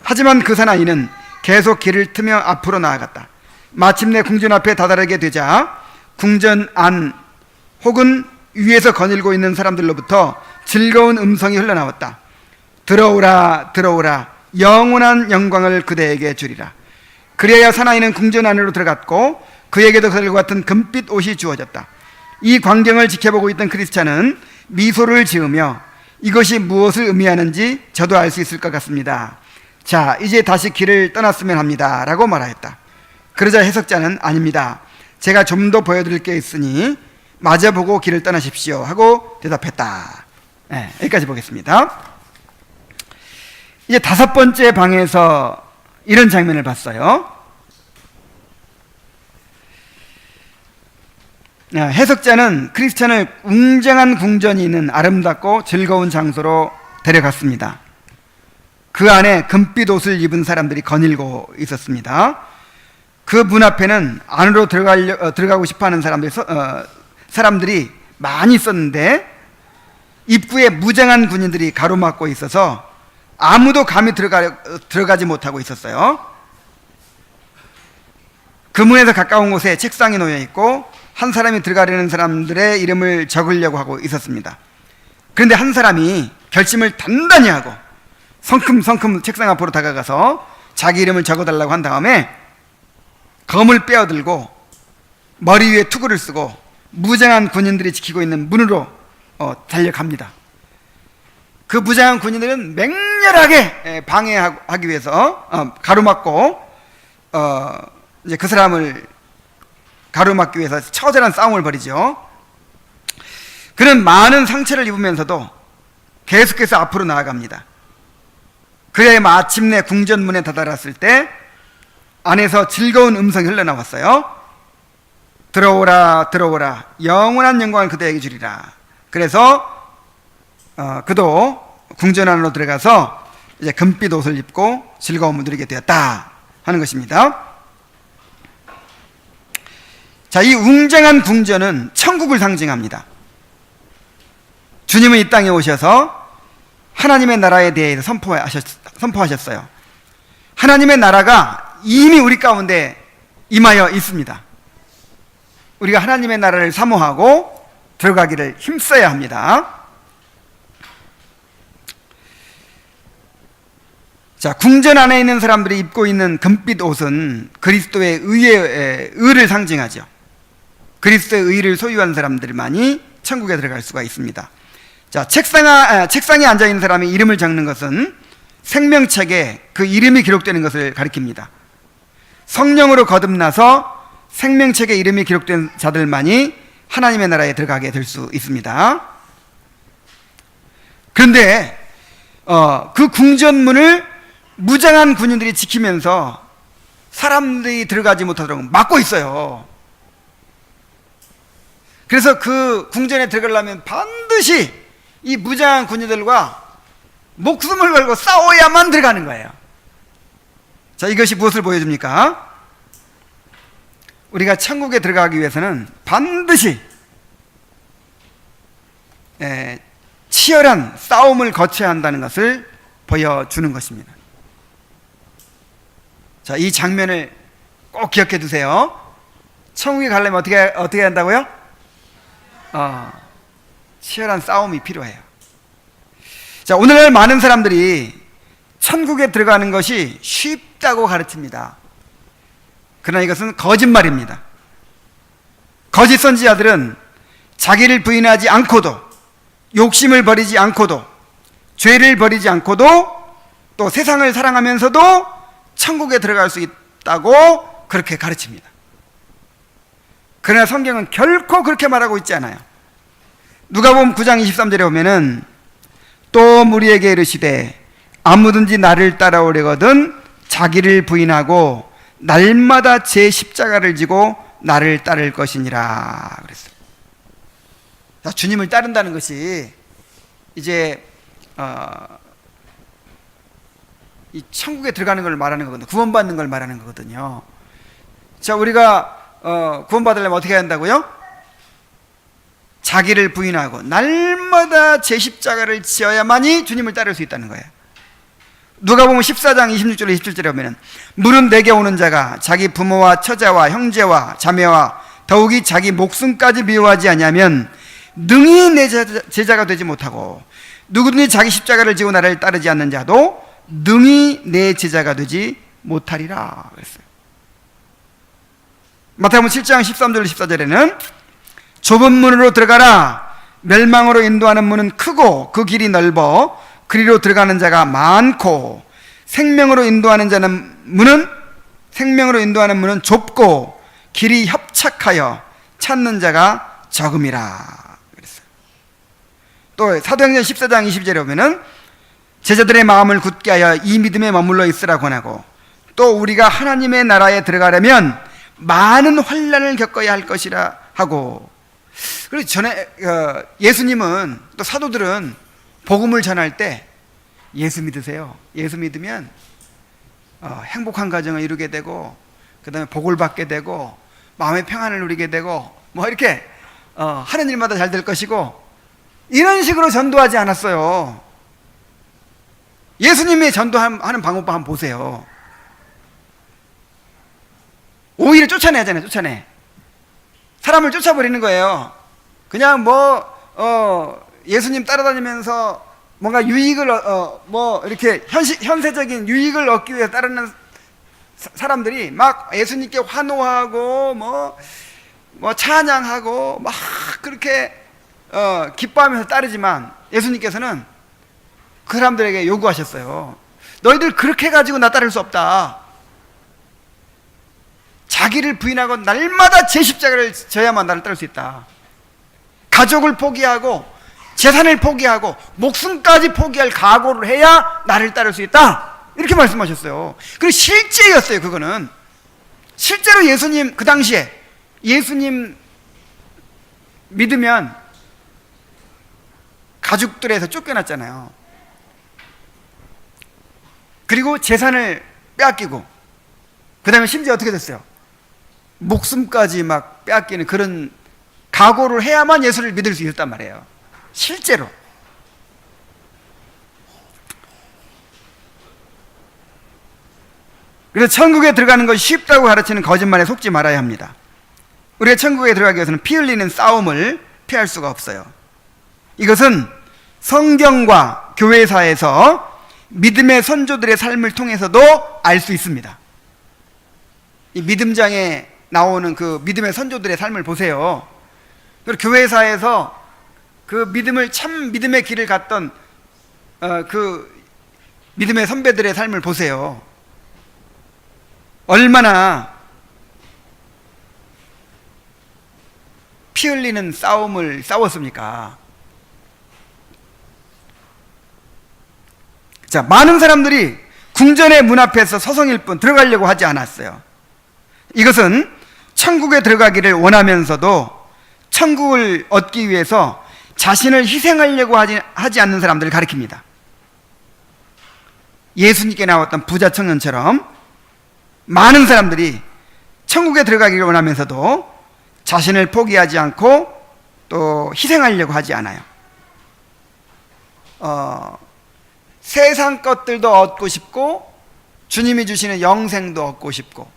Speaker 1: 하지만 그 사나이는 계속 길을 트며 앞으로 나아갔다. 마침내 궁전 앞에 다다르게 되자 궁전 안 혹은 위에서 거닐고 있는 사람들로부터 즐거운 음성이 흘러나왔다. 들어오라, 들어오라, 영원한 영광을 그대에게 주리라. 그리하여 사나이는 궁전 안으로 들어갔고 그에게도 그들과 같은 금빛 옷이 주어졌다. 이 광경을 지켜보고 있던 크리스찬은 미소를 지으며 이것이 무엇을 의미하는지 저도 알 수 있을 것 같습니다. 자, 이제 다시 길을 떠났으면 합니다 라고 말하였다. 그러자 해석자는 아닙니다. 제가 좀 더 보여드릴 게 있으니 마저 보고 길을 떠나십시오 하고 대답했다. 여기까지 보겠습니다. 이제 5번째 방에서 이런 장면을 봤어요. 해석자는 크리스찬을 웅장한 궁전이 있는 아름답고 즐거운 장소로 데려갔습니다. 그 안에 금빛 옷을 입은 사람들이 거닐고 있었습니다. 그 문 앞에는 안으로 들어가고 싶어하는 사람들이 많이 있었는데 입구에 무장한 군인들이 가로막고 있어서 아무도 감히 들어가지 못하고 있었어요. 그 문에서 가까운 곳에 책상이 놓여 있고 한 사람이 들어가려는 사람들의 이름을 적으려고 하고 있었습니다. 그런데 한 사람이 결심을 단단히 하고 성큼성큼 책상 앞으로 다가가서 자기 이름을 적어달라고 한 다음에 검을 빼어들고 머리 위에 투구를 쓰고 무장한 군인들이 지키고 있는 문으로 달려갑니다. 그 무장한 군인들은 맹렬하게 방해하기 위해서 가로막고 이제 그 사람을 가로막기 위해서 처절한 싸움을 벌이죠. 그는 많은 상처를 입으면서도 계속해서 앞으로 나아갑니다. 그래야 마침내 궁전문에 다다랐을 때 안에서 즐거운 음성이 흘러나왔어요. 들어오라 들어오라, 영원한 영광을 그대에게 주리라. 그래서 그도 궁전 안으로 들어가서 이제 금빛 옷을 입고 즐거움을 누리게 되었다 하는 것입니다. 자, 이 웅장한 궁전은 천국을 상징합니다. 주님은 이 땅에 오셔서 하나님의 나라에 대해서 선포하셨어요. 하나님의 나라가 이미 우리 가운데 임하여 있습니다. 우리가 하나님의 나라를 사모하고 들어가기를 힘써야 합니다. 자, 궁전 안에 있는 사람들이 입고 있는 금빛 옷은 그리스도의 의를 상징하죠. 그리스도의 의를 소유한 사람들만이 천국에 들어갈 수가 있습니다. 자, 책상에 앉아있는 사람이 이름을 적는 것은 생명책에 그 이름이 기록되는 것을 가리킵니다. 성령으로 거듭나서 생명책에 이름이 기록된 자들만이 하나님의 나라에 들어가게 될 수 있습니다. 그런데 그 궁전문을 무장한 군인들이 지키면서 사람들이 들어가지 못하도록 막고 있어요. 그래서 그 궁전에 들어가려면 반드시 이 무장한 군인들과 목숨을 걸고 싸워야만 들어가는 거예요. 자, 이것이 무엇을 보여줍니까? 우리가 천국에 들어가기 위해서는 반드시 치열한 싸움을 거쳐야 한다는 것을 보여주는 것입니다. 자, 이 장면을 꼭 기억해 두세요. 천국에 가려면 어떻게 해야 한다고요? 치열한 싸움이 필요해요. 자, 오늘날 많은 사람들이 천국에 들어가는 것이 쉽다고 가르칩니다. 그러나 이것은 거짓말입니다. 거짓 선지자들은 자기를 부인하지 않고도, 욕심을 버리지 않고도, 죄를 버리지 않고도, 또 세상을 사랑하면서도 천국에 들어갈 수 있다고 그렇게 가르칩니다. 그러나 성경은 결코 그렇게 말하고 있지 않아요. 누가복음 9장 23절에 보면은 또 무리에게 이르시되 아무든지 나를 따라오려거든 자기를 부인하고 날마다 제 십자가를 지고 나를 따를 것이니라 그랬어요. 자, 주님을 따른다는 것이 이제 이 천국에 들어가는 걸 말하는 거거든요. 구원받는 걸 말하는 거거든요. 자, 우리가 구원받으려면 어떻게 해야 한다고요? 자기를 부인하고 날마다 제 십자가를 지어야만이 주님을 따를 수 있다는 거예요. 누가복음 14장 26절에 27절에 보면 물은 내게 오는 자가 자기 부모와 처자와 형제와 자매와 더욱이 자기 목숨까지 미워하지 아니하면 능히 내 제자가 되지 못하고 누구든지 자기 십자가를 지고 나를 따르지 않는 자도 능히 내 제자가 되지 못하리라 그랬어요. 마태복음 7장 13절 14절에는 좁은 문으로 들어가라. 멸망으로 인도하는 문은 크고 그 길이 넓어 그리로 들어가는 자가 많고 생명으로 인도하는 문은 좁고 길이 협착하여 찾는 자가 적음이라 그랬어요. 또 사도행전 14장 20절에 보면은 제자들의 마음을 굳게 하여 이 믿음에 머물러 있으라 권하고 또 우리가 하나님의 나라에 들어가려면 많은 환난을 겪어야 할 것이라 하고. 그리고 전에 예수님은 또 사도들은 복음을 전할 때 예수 믿으세요. 예수 믿으면 행복한 가정을 이루게 되고 그 다음에 복을 받게 되고 마음의 평안을 누리게 되고 뭐 이렇게 하는 일마다 잘 될 것이고 이런 식으로 전도하지 않았어요. 예수님의 전도하는 방법 한번 보세요. 오히려 쫓아내잖아요. 쫓아내. 사람을 쫓아버리는 거예요. 그냥 예수님 따라다니면서 뭔가 유익을 이렇게 현세적인 유익을 얻기 위해 따르는 사람들이 막 예수님께 환호하고 뭐 찬양하고 막 그렇게 기뻐하면서 따르지만 예수님께서는 그 사람들에게 요구하셨어요. 너희들 그렇게 가지고 나 따를 수 없다. 자기를 부인하고 날마다 제 십자가를 져야만 나를 따를 수 있다. 가족을 포기하고 재산을 포기하고 목숨까지 포기할 각오를 해야 나를 따를 수 있다. 이렇게 말씀하셨어요. 그리고 실제였어요. 그거는 실제로 예수님, 그 당시에 예수님 믿으면 가족들에서 쫓겨났잖아요. 그리고 재산을 빼앗기고, 그 다음에 심지어 어떻게 됐어요? 목숨까지 막 빼앗기는 그런 각오를 해야만 예수를 믿을 수 있었단 말이에요. 실제로. 그래서 천국에 들어가는 것이 쉽다고 가르치는 거짓말에 속지 말아야 합니다. 우리가 천국에 들어가기 위해서는 피 흘리는 싸움을 피할 수가 없어요. 이것은 성경과 교회사에서 믿음의 선조들의 삶을 통해서도 알 수 있습니다. 이 믿음장에 나오는 그 믿음의 선조들의 삶을 보세요. 그리고 교회사에서 그 믿음을 참 믿음의 길을 갔던 그 믿음의 선배들의 삶을 보세요. 얼마나 피 흘리는 싸움을 싸웠습니까? 자, 많은 사람들이 궁전의 문 앞에서 서성일 뿐 들어가려고 하지 않았어요. 이것은 천국에 들어가기를 원하면서도 천국을 얻기 위해서 자신을 희생하려고 하지 않는 사람들을 가리킵니다. 예수님께 나왔던 부자 청년처럼 많은 사람들이 천국에 들어가기를 원하면서도 자신을 포기하지 않고 또 희생하려고 하지 않아요. 세상 것들도 얻고 싶고 주님이 주시는 영생도 얻고 싶고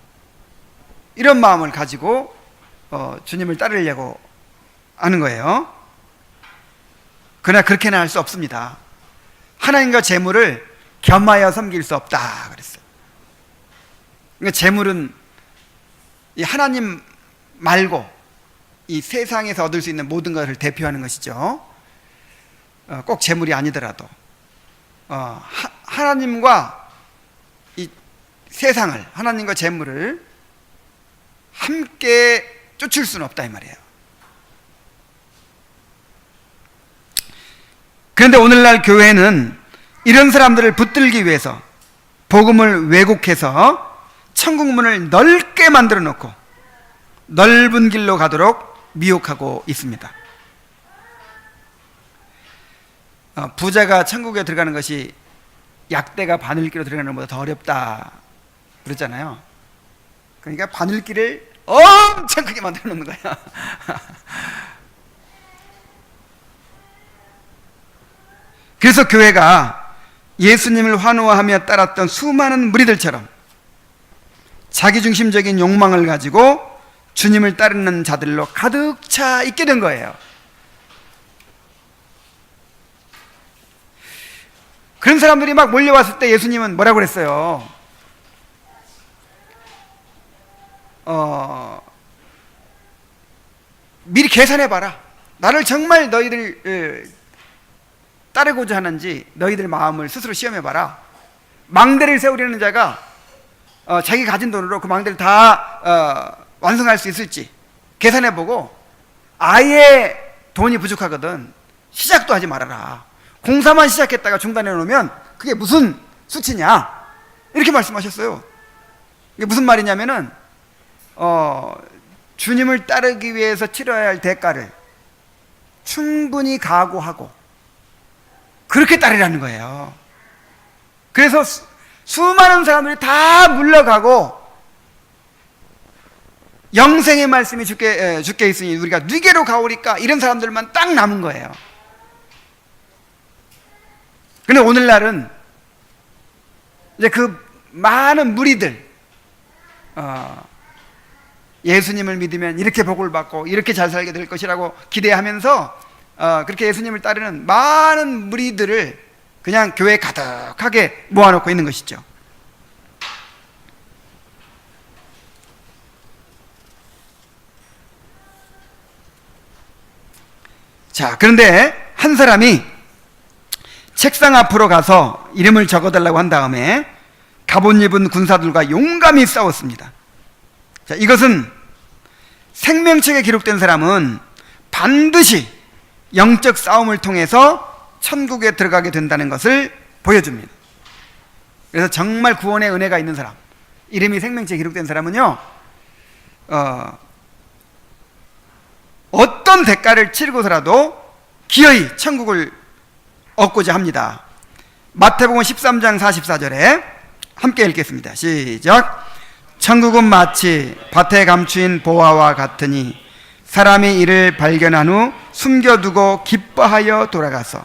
Speaker 1: 이런 마음을 가지고 주님을 따르려고 하는 거예요. 그러나 그렇게는 할 수 없습니다. 하나님과 재물을 겸하여 섬길 수 없다 그랬어요. 그러니까 재물은 이 하나님 말고 이 세상에서 얻을 수 있는 모든 것을 대표하는 것이죠. 꼭 재물이 아니더라도 하나님과 이 세상을, 하나님과 재물을 함께 쫓을 수는 없다 이 말이에요. 그런데 오늘날 교회는 이런 사람들을 붙들기 위해서 복음을 왜곡해서 천국 문을 넓게 만들어 놓고 넓은 길로 가도록 미혹하고 있습니다. 부자가 천국에 들어가는 것이 약대가 바늘기로 들어가는 것보다 더 어렵다 그랬잖아요. 그러니까 바늘기를 엄청 크게 만들어 놓는 거야. 그래서 교회가 예수님을 환호하며 따랐던 수많은 무리들처럼 자기중심적인 욕망을 가지고 주님을 따르는 자들로 가득 차 있게 된 거예요. 그런 사람들이 막 몰려왔을 때 예수님은 뭐라고 그랬어요? 미리 계산해봐라. 나를 정말 너희들 따르고자 하는지 너희들 마음을 스스로 시험해봐라. 망대를 세우려는 자가 자기 가진 돈으로 그 망대를 다 완성할 수 있을지 계산해보고 아예 돈이 부족하거든 시작도 하지 말아라. 공사만 시작했다가 중단해 놓으면 그게 무슨 수치냐 이렇게 말씀하셨어요. 이게 무슨 말이냐면은 주님을 따르기 위해서 치러야 할 대가를 충분히 각오하고 그렇게 따르라는 거예요. 그래서 수많은 사람들이 다 물러가고 영생의 말씀이 주께 있으니 우리가 누게로 가오리까 이런 사람들만 딱 남은 거예요. 그런데 오늘날은 이제 그 많은 무리들 예수님을 믿으면 이렇게 복을 받고 이렇게 잘 살게 될 것이라고 기대하면서 그렇게 예수님을 따르는 많은 무리들을 그냥 교회에 가득하게 모아놓고 있는 것이죠. 자, 그런데 한 사람이 책상 앞으로 가서 이름을 적어달라고 한 다음에 갑옷 입은 군사들과 용감히 싸웠습니다. 자, 이것은 생명책에 기록된 사람은 반드시 영적 싸움을 통해서 천국에 들어가게 된다는 것을 보여줍니다. 그래서 정말 구원의 은혜가 있는 사람, 이름이 생명책에 기록된 사람은요, 어떤 대가를 치르고서라도 기어이 천국을 얻고자 합니다. 마태복음 13장 44절에 함께 읽겠습니다. 시작. 천국은 마치 밭에 감추인 보화와 같으니 사람이 이를 발견한 후 숨겨두고 기뻐하여 돌아가서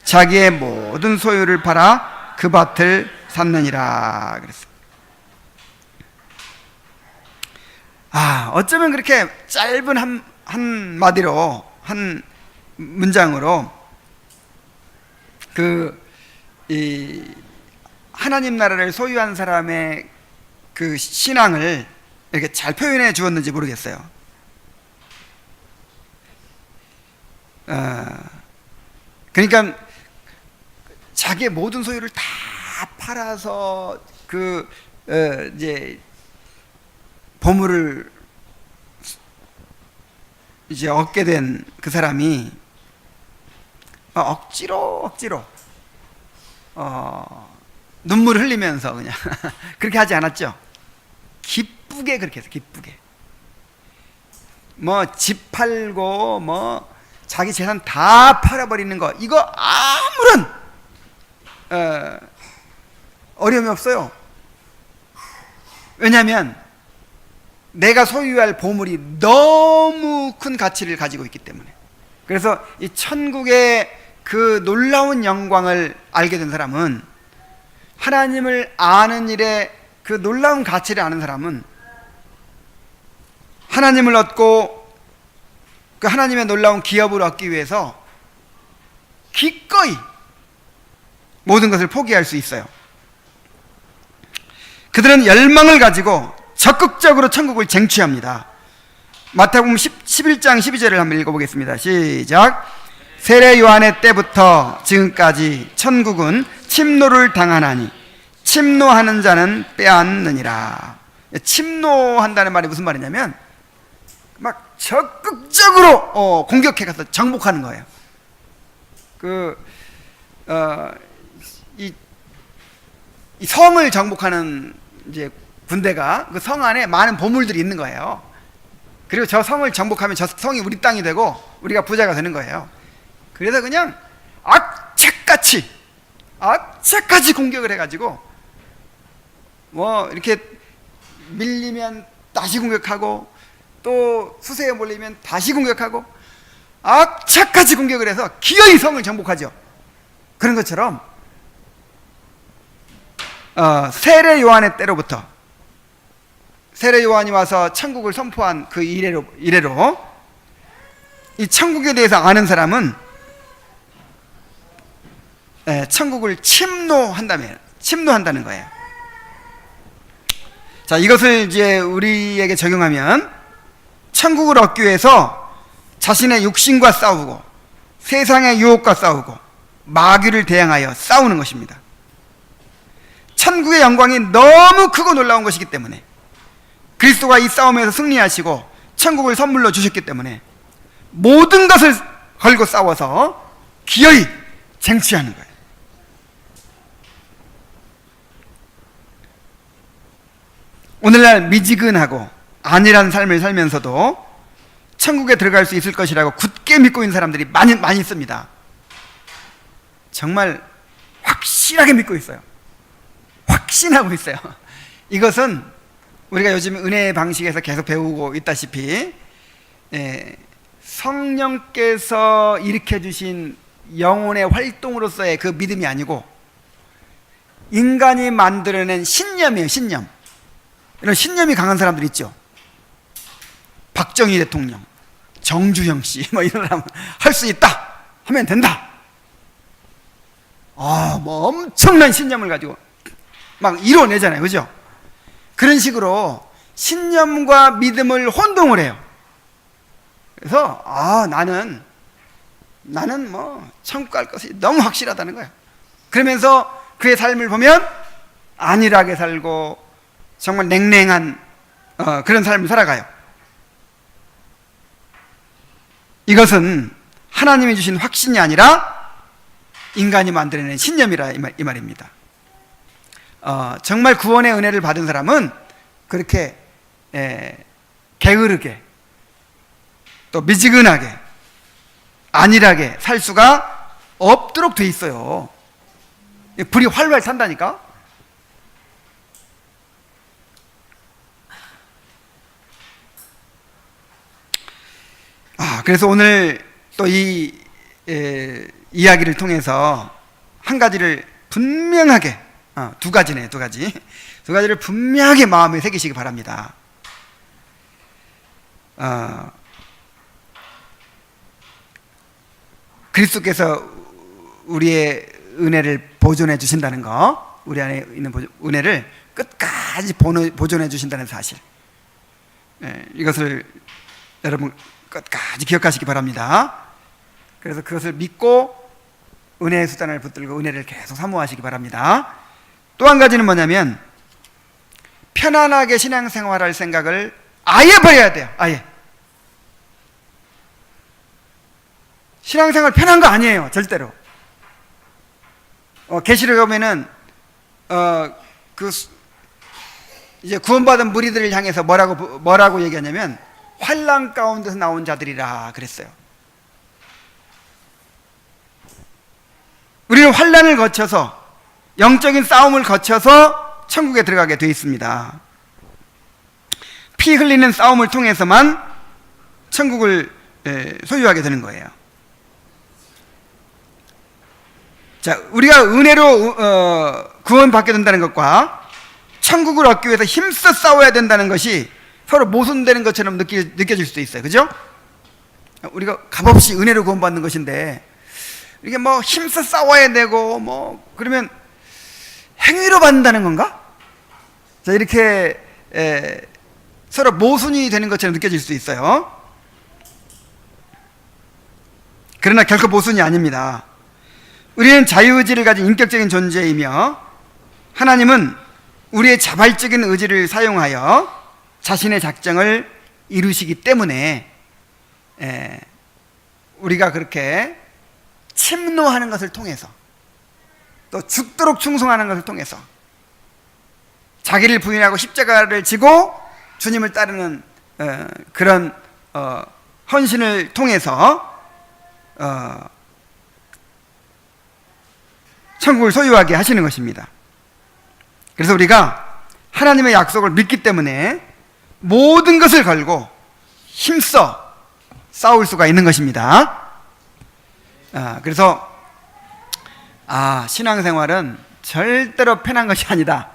Speaker 1: 자기의 모든 소유를 팔아 그 밭을 샀느니라 그랬습니다. 어쩌면 그렇게 짧은 한마디로, 한 문장으로 하나님 나라를 소유한 사람의 그 신앙을 이렇게 잘 표현해 주었는지 모르겠어요. 그러니까 자기의 모든 소유를 다 팔아서 이제 보물을 이제 얻게 된 그 사람이 억지로 눈물을 흘리면서 그냥 그렇게 하지 않았죠. 기쁘게 그렇게 해서, 기쁘게 뭐 집 팔고 뭐 자기 재산 다 팔아버리는 거, 이거 아무런 어려움이 없어요. 왜냐하면 내가 소유할 보물이 너무 큰 가치를 가지고 있기 때문에. 그래서 이 천국의 그 놀라운 영광을 알게 된 사람은, 하나님을 아는 일에 그 놀라운 가치를 아는 사람은 하나님을 얻고 그 하나님의 놀라운 기업을 얻기 위해서 기꺼이 모든 것을 포기할 수 있어요. 그들은 열망을 가지고 적극적으로 천국을 쟁취합니다. 마태복음 11장 12절을 한번 읽어보겠습니다. 시작. 세례 요한의 때부터 지금까지 천국은 침노를 당하나니 침노하는 자는 빼앗느니라. 침노한다는 말이 무슨 말이냐면 막 적극적으로 공격해 가서 정복하는 거예요. 이 성을 정복하는 이제 군대가 그 성 안에 많은 보물들이 있는 거예요. 그리고 저 성을 정복하면 저 성이 우리 땅이 되고 우리가 부자가 되는 거예요. 그래서 그냥 악착같이 공격을 해가지고 뭐 이렇게 밀리면 다시 공격하고 또 수세에 몰리면 다시 공격하고 악착같이 공격을 해서 기어이 성을 정복하죠. 그런 것처럼 세례 요한의 때로부터, 세례 요한이 와서 천국을 선포한 그 이래로 이 천국에 대해서 아는 사람은 천국을 침노한다는 거예요. 자, 이것을 이제 우리에게 적용하면 천국을 얻기 위해서 자신의 육신과 싸우고 세상의 유혹과 싸우고 마귀를 대항하여 싸우는 것입니다. 천국의 영광이 너무 크고 놀라운 것이기 때문에, 그리스도가 이 싸움에서 승리하시고 천국을 선물로 주셨기 때문에 모든 것을 걸고 싸워서 기어이 쟁취하는 거예요. 오늘날 미지근하고 안일한 삶을 살면서도 천국에 들어갈 수 있을 것이라고 굳게 믿고 있는 사람들이 많이 있습니다. 정말 확실하게 믿고 있어요. 확신하고 있어요. 이것은 우리가 요즘 은혜의 방식에서 계속 배우고 있다시피 성령께서 일으켜주신 영혼의 활동으로서의 그 믿음이 아니고 인간이 만들어낸 신념이에요. 신념. 이런 신념이 강한 사람들 있죠. 박정희 대통령, 정주영 씨, 뭐 이런 사람 할 수 있다 하면 된다. 뭐 엄청난 신념을 가지고 막 이뤄내잖아요, 그죠? 그런 식으로 신념과 믿음을 혼동을 해요. 그래서 나는 나는 뭐 천국 갈 것이 너무 확실하다는 거야. 그러면서 그의 삶을 보면 안일하게 살고 정말 냉랭한 그런 삶을 살아가요. 이것은 하나님이 주신 확신이 아니라 인간이 만들어낸 신념이라 이 말입니다. 정말 구원의 은혜를 받은 사람은 그렇게 게으르게 또 미지근하게 안일하게 살 수가 없도록 돼 있어요. 불이 활활 탄다니까. 그래서 오늘 또 이 이야기를 통해서 한 가지를 분명하게 두 가지를 분명하게 마음에 새기시기 바랍니다. 그리스도께서 우리의 은혜를 보존해 주신다는 거, 우리 안에 있는 은혜를 끝까지 보존해 주신다는 사실, 이것을 여러분 끝까지 기억하시기 바랍니다. 그래서 그것을 믿고 은혜의 수단을 붙들고 은혜를 계속 사모하시기 바랍니다. 또 한 가지는 뭐냐면 편안하게 신앙생활할 생각을 아예 버려야 돼요. 아예. 신앙생활 편한 거 아니에요. 절대로. 계시록에 보면은 이제 구원받은 무리들을 향해서 뭐라고 얘기하냐면 환난 가운데서 나온 자들이라 그랬어요. 우리는 환난을 거쳐서 영적인 싸움을 거쳐서 천국에 들어가게 되어 있습니다. 피 흘리는 싸움을 통해서만 천국을 소유하게 되는 거예요. 자, 우리가 은혜로 구원받게 된다는 것과 천국을 얻기 위해서 힘써 싸워야 된다는 것이 서로 모순되는 것처럼 느껴질 수도 있어요. 그죠? 우리가 값없이 은혜로 구원받는 것인데 이게 뭐 힘써 싸워야 되고 뭐 그러면 행위로 받는다는 건가? 자, 이렇게 서로 모순이 되는 것처럼 느껴질 수 있어요. 그러나 결코 모순이 아닙니다. 우리는 자유의지를 가진 인격적인 존재이며 하나님은 우리의 자발적인 의지를 사용하여 자신의 작정을 이루시기 때문에 우리가 그렇게 침노하는 것을 통해서 또 죽도록 충성하는 것을 통해서 자기를 부인하고 십자가를 지고 주님을 따르는 그런 헌신을 통해서 천국을 소유하게 하시는 것입니다. 그래서 우리가 하나님의 약속을 믿기 때문에 모든 것을 걸고 힘써 싸울 수가 있는 것입니다. 그래서 신앙생활은 절대로 편한 것이 아니다.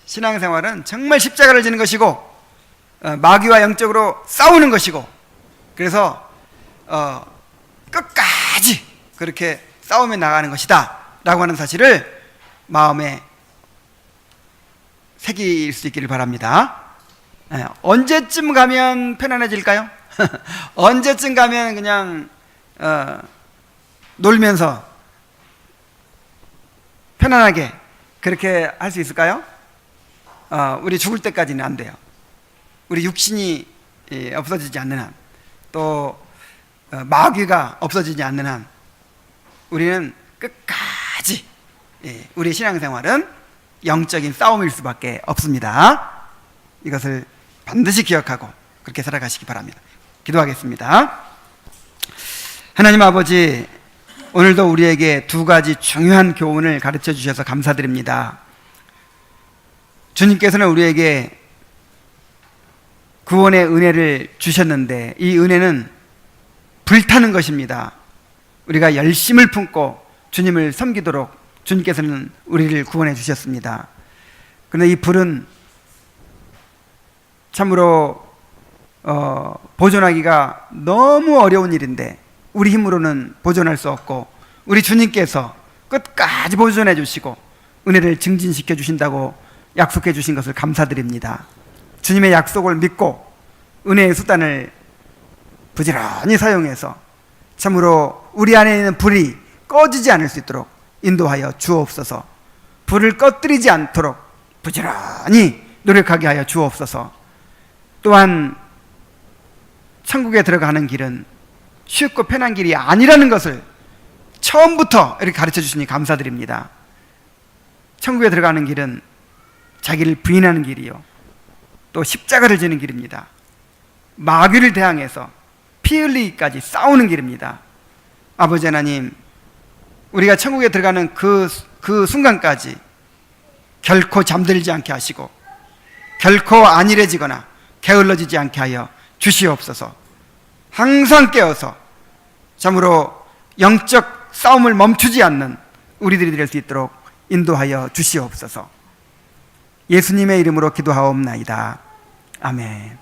Speaker 1: 신앙생활은 정말 십자가를 지는 것이고 마귀와 영적으로 싸우는 것이고, 그래서 끝까지 그렇게 싸우며 나가는 것이다 라고 하는 사실을 마음에 새길 수 있기를 바랍니다. 언제쯤 가면 편안해질까요? 언제쯤 가면 그냥 놀면서 편안하게 그렇게 할 수 있을까요? 우리 죽을 때까지는 안 돼요. 우리 육신이 없어지지 않는 한, 또 마귀가 없어지지 않는 한 우리는 끝까지 우리 신앙생활은 영적인 싸움일 수밖에 없습니다. 이것을 반드시 기억하고 그렇게 살아가시기 바랍니다. 기도하겠습니다. 하나님 아버지, 오늘도 우리에게 두 가지 중요한 교훈을 가르쳐 주셔서 감사드립니다. 주님께서는 우리에게 구원의 은혜를 주셨는데 이 은혜는 불타는 것입니다. 우리가 열심을 품고 주님을 섬기도록 주님께서는 우리를 구원해 주셨습니다. 그런데 이 불은 참으로 보존하기가 너무 어려운 일인데 우리 힘으로는 보존할 수 없고 우리 주님께서 끝까지 보존해 주시고 은혜를 증진시켜 주신다고 약속해 주신 것을 감사드립니다. 주님의 약속을 믿고 은혜의 수단을 부지런히 사용해서 참으로 우리 안에 있는 불이 꺼지지 않을 수 있도록 인도하여 주옵소서. 불을 꺼뜨리지 않도록 부지런히 노력하게 하여 주옵소서. 또한 천국에 들어가는 길은 쉽고 편한 길이 아니라는 것을 처음부터 이렇게 가르쳐 주시니 감사드립니다. 천국에 들어가는 길은 자기를 부인하는 길이요, 또 십자가를 지는 길입니다. 마귀를 대항해서 피 흘리기까지 싸우는 길입니다. 아버지 하나님, 우리가 천국에 들어가는 그 순간까지 결코 잠들지 않게 하시고 결코 안일해지거나 게을러지지 않게 하여 주시옵소서. 항상 깨어서 참으로 영적 싸움을 멈추지 않는 우리들이 될 수 있도록 인도하여 주시옵소서. 예수님의 이름으로 기도하옵나이다. 아멘.